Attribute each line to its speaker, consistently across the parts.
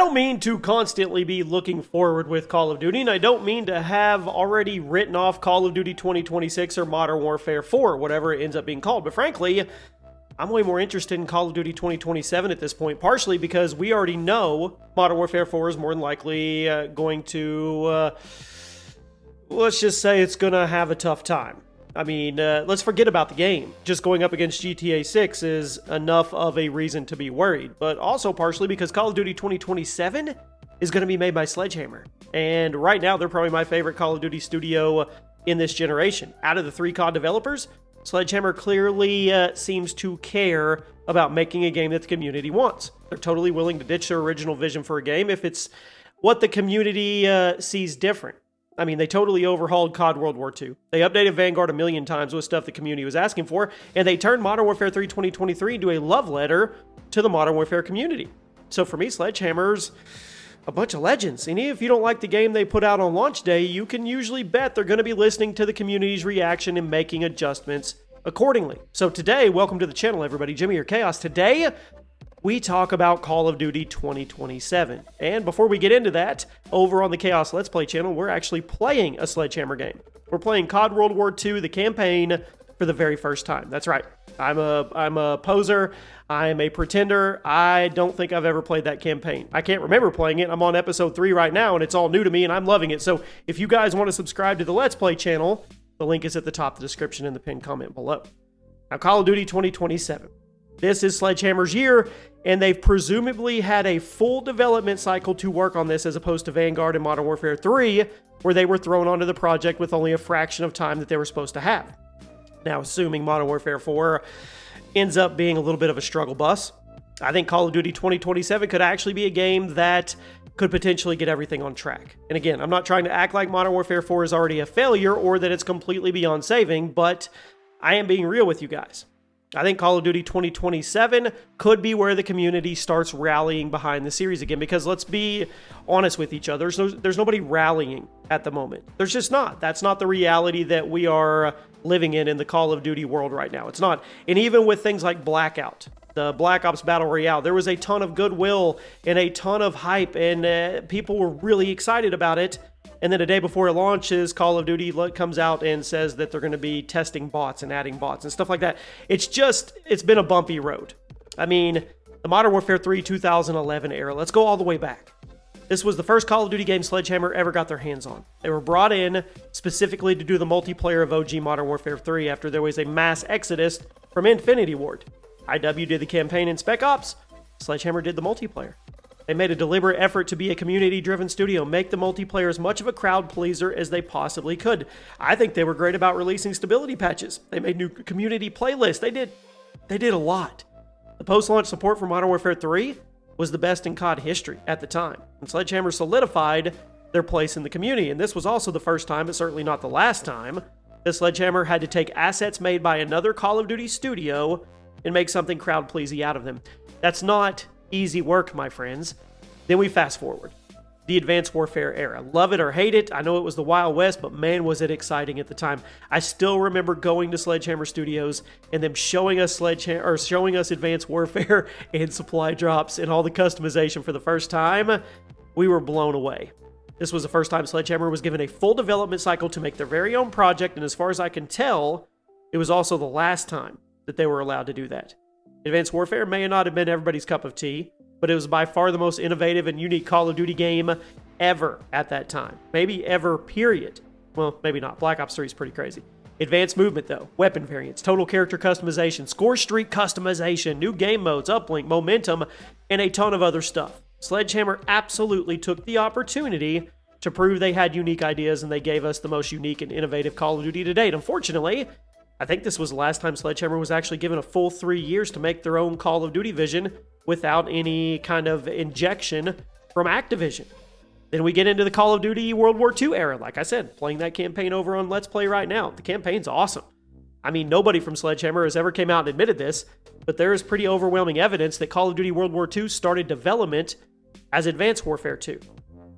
Speaker 1: don't mean to constantly be looking forward with Call of Duty, and I don't mean to have already written off Call of Duty 2026 or Modern Warfare 4, whatever it ends up being called. But frankly, I'm way more interested in Call of Duty 2027 at this point, partially because we already know Modern Warfare 4 is more than likely going to, let's just say it's going to have a tough time. I mean, let's forget about the game. Just going up against GTA 6 is enough of a reason to be worried, but also partially because Call of Duty 2027 is going to be made by Sledgehammer. And right now, they're probably my favorite Call of Duty studio in this generation. Out of the 3 COD developers, Sledgehammer clearly seems to care about making a game that the community wants. They're totally willing to ditch their original vision for a game if it's what the community sees different. I mean, they totally overhauled COD World War II. They updated Vanguard a million times with stuff the community was asking for, and they turned Modern Warfare 3 2023 into a love letter to the Modern Warfare community. So for me, Sledgehammer's a bunch of legends. And if you don't like the game they put out on launch day, you can usually bet they're going to be listening to the community's reaction and making adjustments accordingly. So today, welcome to the channel, everybody. Jimmy or Chaos. Today, we talk about Call of Duty 2027. And before we get into that, over on the Chaos Let's Play channel, we're actually playing a Sledgehammer game. We're playing COD World War II, the campaign, for the very first time. That's right. I'm a poser. I'm a pretender. I don't think I've ever played that campaign. I can't remember playing it. I'm on episode 3 right now, and it's all new to me, and I'm loving it. So if you guys want to subscribe to the Let's Play channel, the link is at the top of the description in the pinned comment below. Now, Call of Duty 2027. This is Sledgehammer's year, and they've presumably had a full development cycle to work on this as opposed to Vanguard and Modern Warfare 3, where they were thrown onto the project with only a fraction of time that they were supposed to have. Now, assuming Modern Warfare 4 ends up being a little bit of a struggle bus, I think Call of Duty 2027 could actually be a game that could potentially get everything on track. And again, I'm not trying to act like Modern Warfare 4 is already a failure or that it's completely beyond saving, but I am being real with you guys. I think Call of Duty 2027 could be where the community starts rallying behind the series again, because let's be honest with each other, there's nobody rallying at the moment. There's just not. That's not the reality that we are living in the Call of Duty world right now. It's not. And even with things like Blackout, the Black Ops Battle Royale, there was a ton of goodwill and a ton of hype, and people were really excited about it. And then a day before it launches, Call of Duty comes out and says that they're going to be testing bots and adding bots and stuff like that. It's been a bumpy road. I mean, the Modern Warfare 3 2011 era, let's go all the way back. This was the first Call of Duty game Sledgehammer ever got their hands on. They were brought in specifically to do the multiplayer of OG Modern Warfare 3 after there was a mass exodus from Infinity Ward. IW did the campaign in Spec Ops. Sledgehammer did the multiplayer. They made a deliberate effort to be a community-driven studio, make the multiplayer as much of a crowd pleaser as they possibly could. I think they were great about releasing stability patches. They made new community playlists. They did a lot. The post-launch support for Modern Warfare 3 was the best in COD history at the time, and Sledgehammer solidified their place in the community. And this was also the first time, but certainly not the last time, that Sledgehammer had to take assets made by another Call of Duty studio and make something crowd-pleasing out of them. That's not easy work, my friends. Then we fast forward. The Advanced Warfare era. Love it or hate it, I know it was the Wild West, but man, was it exciting at the time. I still remember going to Sledgehammer Studios and them showing us Advanced Warfare and supply drops and all the customization for the first time. We were blown away. This was the first time Sledgehammer was given a full development cycle to make their very own project, and as far as I can tell, it was also the last time that they were allowed to do that. Advanced Warfare may not have been everybody's cup of tea, but it was by far the most innovative and unique Call of Duty game ever at that time. Maybe ever, period. Well, maybe not. Black Ops 3 is pretty crazy. Advanced movement, though. Weapon variants, total character customization, score streak customization, new game modes, uplink, momentum, and a ton of other stuff. Sledgehammer absolutely took the opportunity to prove they had unique ideas, and they gave us the most unique and innovative Call of Duty to date. Unfortunately, I think this was the last time Sledgehammer was actually given a full 3 years to make their own Call of Duty vision without any kind of injection from Activision. Then we get into the Call of Duty World War II era. Like I said, playing that campaign over on Let's Play right now. The campaign's awesome. I mean, nobody from Sledgehammer has ever came out and admitted this, but there is pretty overwhelming evidence that Call of Duty World War II started development as Advanced Warfare 2.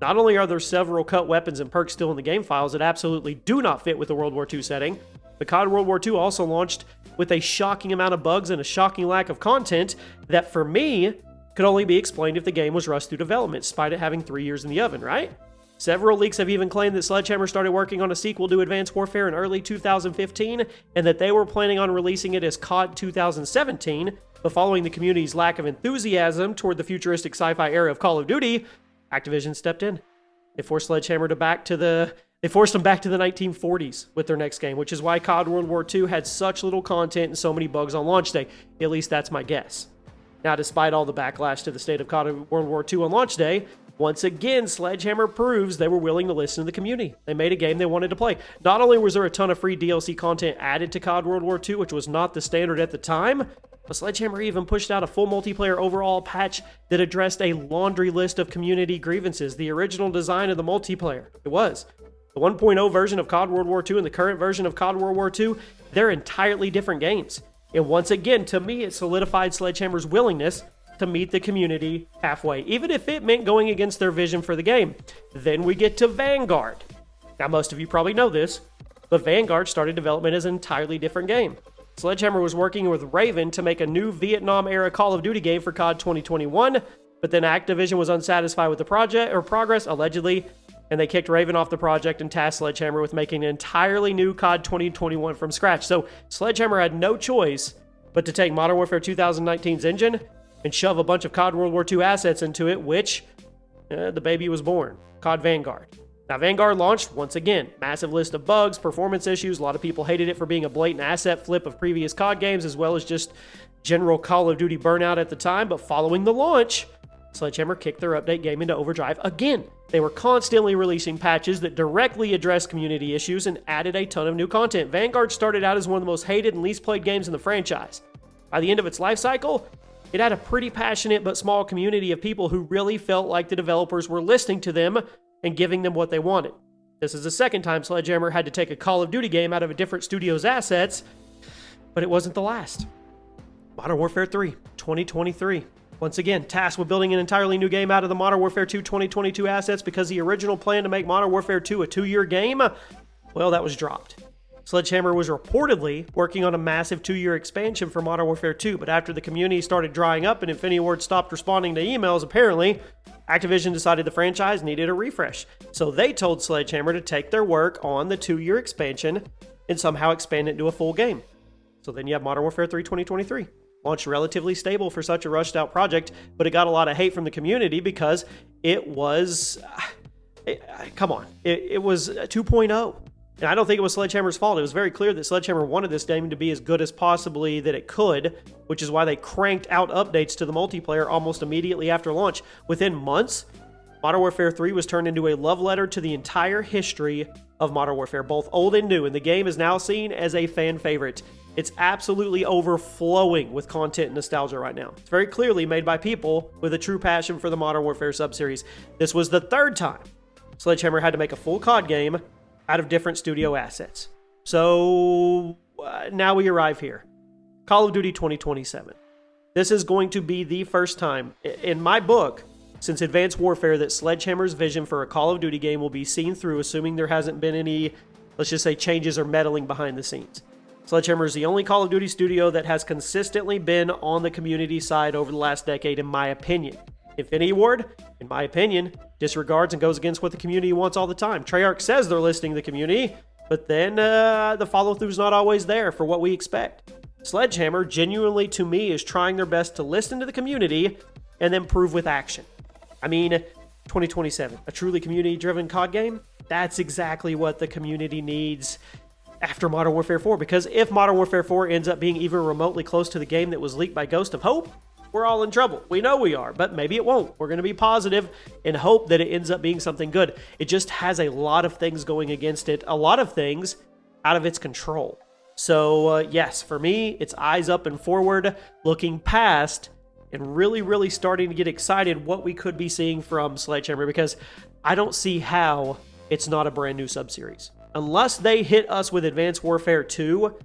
Speaker 1: Not only are there several cut weapons and perks still in the game files that absolutely do not fit with the World War II setting, but COD World War II also launched with a shocking amount of bugs and a shocking lack of content that, for me, could only be explained if the game was rushed through development, despite it having 3 years in the oven, right? Several leaks have even claimed that Sledgehammer started working on a sequel to Advanced Warfare in early 2015, and that they were planning on releasing it as COD 2017, but following the community's lack of enthusiasm toward the futuristic sci-fi era of Call of Duty, Activision stepped in. They forced Sledgehammer back to the 1940s with their next game, which is why COD World War II had such little content and so many bugs on launch day. At least that's my guess. Now, despite all the backlash to the state of COD World War II on launch day, once again, Sledgehammer proves they were willing to listen to the community. They made a game they wanted to play. Not only was there a ton of free DLC content added to COD World War II, which was not the standard at the time, but Sledgehammer even pushed out a full multiplayer overall patch that addressed a laundry list of community grievances. The original design of the multiplayer, it was. The 1.0 version of COD World War II and the current version of COD World War II, they're entirely different games. And once again, to me, it solidified Sledgehammer's willingness to meet the community halfway, even if it meant going against their vision for the game. Then we get to Vanguard. Now, most of you probably know this, but Vanguard started development as an entirely different game. Sledgehammer was working with Raven to make a new Vietnam-era Call of Duty game for COD 2021, but then Activision was unsatisfied with the project, or progress, allegedly, and they kicked Raven off the project and tasked Sledgehammer with making an entirely new COD 2021 from scratch. So Sledgehammer had no choice but to take Modern Warfare 2019's engine and shove a bunch of COD World War II assets into it, which the baby was born, COD Vanguard. Now, Vanguard launched, once again, massive list of bugs, performance issues. A lot of people hated it for being a blatant asset flip of previous COD games, as well as just general Call of Duty burnout at the time. But following the launch, Sledgehammer kicked their update game into overdrive again. They were constantly releasing patches that directly addressed community issues and added a ton of new content. Vanguard started out as one of the most hated and least played games in the franchise. By the end of its life cycle, it had a pretty passionate but small community of people who really felt like the developers were listening to them and giving them what they wanted. This is the second time Sledgehammer had to take a Call of Duty game out of a different studio's assets, but it wasn't the last. Modern Warfare 3, 2023. Once again, tasked with building an entirely new game out of the Modern Warfare 2 2022 assets because the original plan to make Modern Warfare 2 a 2-year game, well, that was dropped. Sledgehammer was reportedly working on a massive 2-year expansion for Modern Warfare 2, but after the community started drying up and Infinity Ward stopped responding to emails, apparently, Activision decided the franchise needed a refresh. So they told Sledgehammer to take their work on the 2-year expansion and somehow expand it into a full game. So then you have Modern Warfare 3 2023. Launched relatively stable for such a rushed out project, but it got a lot of hate from the community because it was, it was 2.0. And I don't think it was Sledgehammer's fault. It was very clear that Sledgehammer wanted this game to be as good as possibly that it could, which is why they cranked out updates to the multiplayer almost immediately after launch. Within months, Modern Warfare 3 was turned into a love letter to the entire history of Modern Warfare, both old and new, and the game is now seen as a fan favorite. It's absolutely overflowing with content and nostalgia right now. It's very clearly made by people with a true passion for the Modern Warfare subseries. This was the third time Sledgehammer had to make a full COD game out of different studio assets. So now we arrive here. Call of Duty 2027. This is going to be the first time, in my book, since Advanced Warfare, that Sledgehammer's vision for a Call of Duty game will be seen through, assuming there hasn't been any, let's just say, changes or meddling behind the scenes. Sledgehammer is the only Call of Duty studio that has consistently been on the community side over the last decade, in my opinion. Infinity Ward, in my opinion, disregards and goes against what the community wants all the time. Treyarch says they're listening to the community, but then the follow-through is not always there for what we expect. Sledgehammer, genuinely to me, is trying their best to listen to the community and then prove with action. I mean, 2027, a truly community-driven COD game? That's exactly what the community needs after Modern Warfare 4, because if Modern Warfare 4 ends up being even remotely close to the game that was leaked by Ghost of Hope, we're all in trouble. We know we are, but maybe it won't. We're going to be positive and hope that it ends up being something good. It just has a lot of things going against it, a lot of things out of its control. So yes, for me, it's eyes up and forward, looking past and really starting to get excited what we could be seeing from Sledgehammer, because I don't see how it's not a brand new subseries. Unless they hit us with Advanced Warfare 2,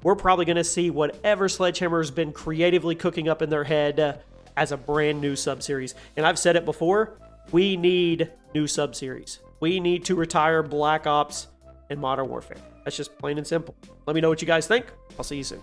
Speaker 1: we're probably going to see whatever Sledgehammer has been creatively cooking up in their head as a brand new subseries. And I've said it before, we need new subseries. We need to retire Black Ops and Modern Warfare. That's just plain and simple. Let me know what you guys think. I'll see you soon.